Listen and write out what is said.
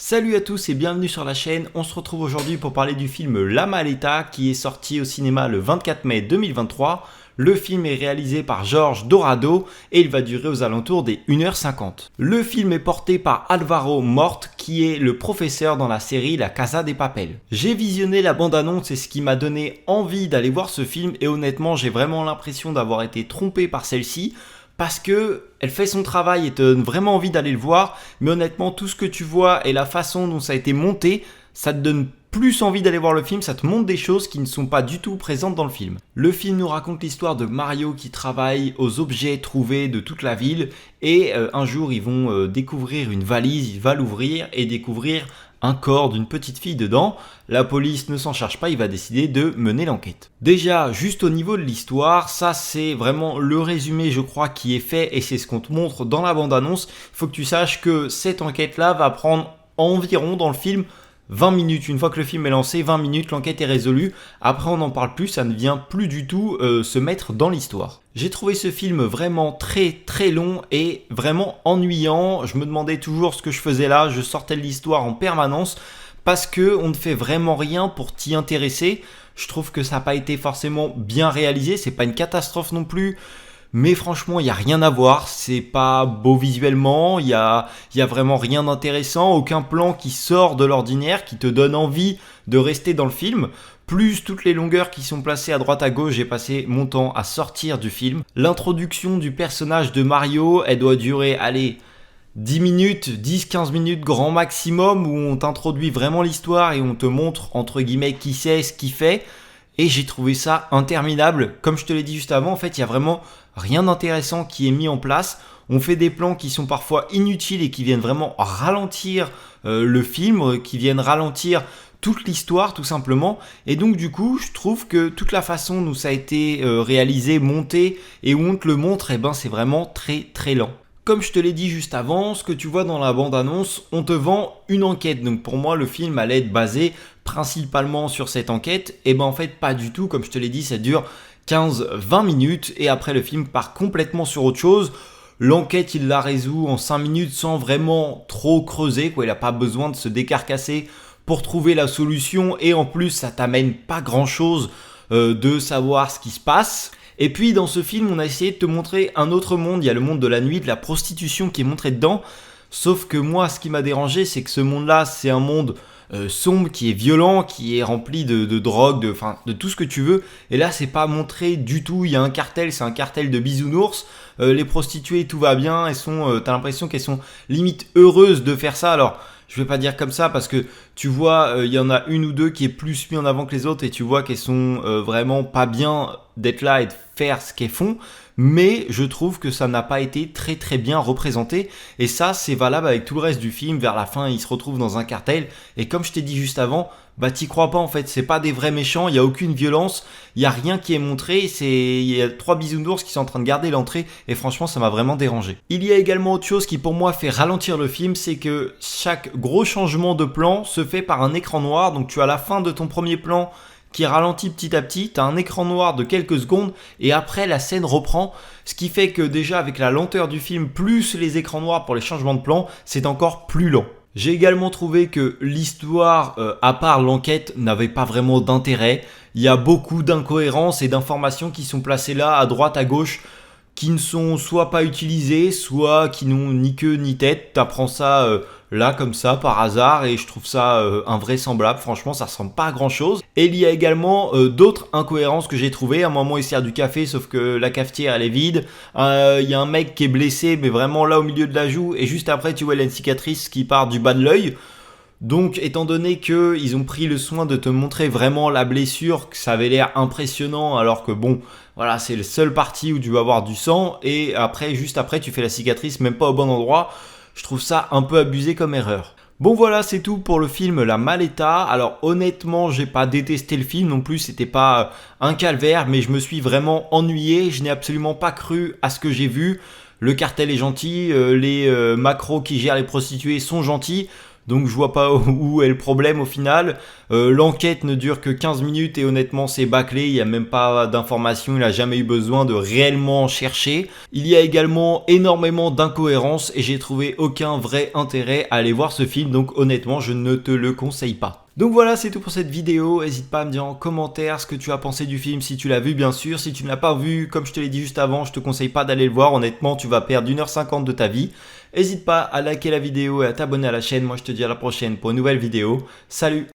Salut à tous et bienvenue sur la chaîne. On se retrouve aujourd'hui pour parler du film La Maleta qui est sorti au cinéma le 24 mai 2023. Le film est réalisé par Jorge Dorado et il va durer aux alentours des 1h50. Le film est porté par Álvaro Mort qui est le professeur dans la série La Casa de Papel. J'ai visionné la bande-annonce et ce qui m'a donné envie d'aller voir ce film et honnêtement j'ai vraiment l'impression d'avoir été trompé par celle-ci. Parce que elle fait son travail et te donne vraiment envie d'aller le voir, mais honnêtement, tout ce que tu vois et la façon dont ça a été monté, ça te donne plus envie d'aller voir le film, ça te montre des choses qui ne sont pas du tout présentes dans le film. Le film nous raconte l'histoire de Mario qui travaille aux objets trouvés de toute la ville et un jour ils vont découvrir une valise, il va l'ouvrir et découvrir un corps d'une petite fille dedans. La police ne s'en charge pas, il va décider de mener l'enquête. Déjà, juste au niveau de l'histoire, ça c'est vraiment le résumé je crois qui est fait et c'est ce qu'on te montre dans la bande-annonce. Il faut que tu saches que cette enquête-là va prendre environ dans le film 20 minutes. Une fois que le film est lancé, 20 minutes, l'enquête est résolue. Après, on n'en parle plus, ça ne vient plus du tout se mettre dans l'histoire. J'ai trouvé ce film vraiment très long et vraiment ennuyant. Je me demandais toujours ce que je faisais là, je sortais de l'histoire en permanence parce que on ne fait vraiment rien pour t'y intéresser. Je trouve que ça n'a pas été forcément bien réalisé, c'est pas une catastrophe non plus. Mais franchement, il n'y a rien à voir, c'est pas beau visuellement, il y a vraiment rien d'intéressant, aucun plan qui sort de l'ordinaire, qui te donne envie de rester dans le film. Plus toutes les longueurs qui sont placées à droite à gauche, j'ai passé mon temps à sortir du film. L'introduction du personnage de Mario, elle doit durer, allez, 10 minutes, 10-15 minutes grand maximum, où on t'introduit vraiment l'histoire et on te montre, entre guillemets, qui c'est, ce qu'il fait. Et j'ai trouvé ça interminable. Comme je te l'ai dit juste avant, en fait, il y a vraiment rien d'intéressant qui est mis en place. On fait des plans qui sont parfois inutiles et qui viennent vraiment ralentir le film, qui viennent ralentir toute l'histoire tout simplement. Et donc du coup, je trouve que toute la façon dont ça a été réalisé, monté et où on te le montre, eh ben, c'est vraiment très lent. Comme je te l'ai dit juste avant, ce que tu vois dans la bande-annonce, on te vend une enquête. Donc pour moi, le film allait être basé principalement sur cette enquête. Et ben en fait, pas du tout. Comme je te l'ai dit, ça dure 15-20 minutes. Et après, le film part complètement sur autre chose. L'enquête, il la résout en 5 minutes sans vraiment trop creuser, quoi. Il n'a pas besoin de se décarcasser pour trouver la solution. Et en plus, ça t'amène pas grand-chose de savoir ce qui se passe. Et puis dans ce film, on a essayé de te montrer un autre monde. Il y a le monde de la nuit, de la prostitution qui est montré dedans. Sauf que moi, ce qui m'a dérangé, c'est que ce monde-là, c'est un monde sombre, qui est violent, qui est rempli de drogue, de tout ce que tu veux. Et là, c'est pas montré du tout. Il y a un cartel, c'est un cartel de bisounours. Les prostituées, tout va bien. T'as l'impression qu'elles sont limite heureuses de faire ça. Alors, je vais pas dire comme ça parce que tu vois, il y en a une ou deux qui est plus mis en avant que les autres et tu vois qu'elles sont vraiment pas bien d'être là et de faire ce qu'elles font. Mais je trouve que ça n'a pas été très bien représenté. Et ça, c'est valable avec tout le reste du film. Vers la fin, ils se retrouvent dans un cartel. Et comme je t'ai dit juste avant, bah t'y crois pas en fait. C'est pas des vrais méchants, il n'y a aucune violence, il n'y a rien qui est montré. Il y a 3 bisounours qui sont en train de garder l'entrée. Et franchement, ça m'a vraiment dérangé. Il y a également autre chose qui pour moi fait ralentir le film. C'est que chaque gros changement de plan se fait par un écran noir. Donc tu as la fin de ton premier plan qui ralentit petit à petit, tu as un écran noir de quelques secondes et après la scène reprend, ce qui fait que déjà avec la lenteur du film plus les écrans noirs pour les changements de plan, c'est encore plus lent. J'ai également trouvé que l'histoire, à part l'enquête, n'avait pas vraiment d'intérêt. Il y a beaucoup d'incohérences et d'informations qui sont placées là, à droite, à gauche, qui ne sont soit pas utilisées, soit qui n'ont ni queue ni tête. T'apprends ça là comme ça par hasard et je trouve ça invraisemblable. Franchement, ça ressemble pas à grand chose. Et il y a également d'autres incohérences que j'ai trouvées. À un moment, il sert du café, sauf que la cafetière elle est vide. Il y a un mec qui est blessé, mais vraiment là au milieu de la joue. Et juste après, tu vois, il a une cicatrice qui part du bas de l'œil. Donc, étant donné qu'ils ont pris le soin de te montrer vraiment la blessure, que ça avait l'air impressionnant, alors que bon, voilà, c'est le seul parti où tu vas avoir du sang, et après, juste après, tu fais la cicatrice, même pas au bon endroit. Je trouve ça un peu abusé comme erreur. Bon voilà, c'est tout pour le film La Maleta. Alors honnêtement, j'ai pas détesté le film non plus, c'était pas un calvaire, mais je me suis vraiment ennuyé, je n'ai absolument pas cru à ce que j'ai vu. Le cartel est gentil, les macros qui gèrent les prostituées sont gentils. Donc je vois pas où est le problème au final. L'enquête ne dure que 15 minutes et honnêtement c'est bâclé, il n'y a même pas d'informations, il n'a jamais eu besoin de réellement chercher. Il y a également énormément d'incohérences et j'ai trouvé aucun vrai intérêt à aller voir ce film, donc honnêtement je ne te le conseille pas. Donc voilà, c'est tout pour cette vidéo. N'hésite pas à me dire en commentaire ce que tu as pensé du film, si tu l'as vu bien sûr. Si tu ne l'as pas vu, comme je te l'ai dit juste avant, je te conseille pas d'aller le voir. Honnêtement, tu vas perdre 1h50 de ta vie. N'hésite pas à liker la vidéo et à t'abonner à la chaîne. Moi, je te dis à la prochaine pour une nouvelle vidéo. Salut!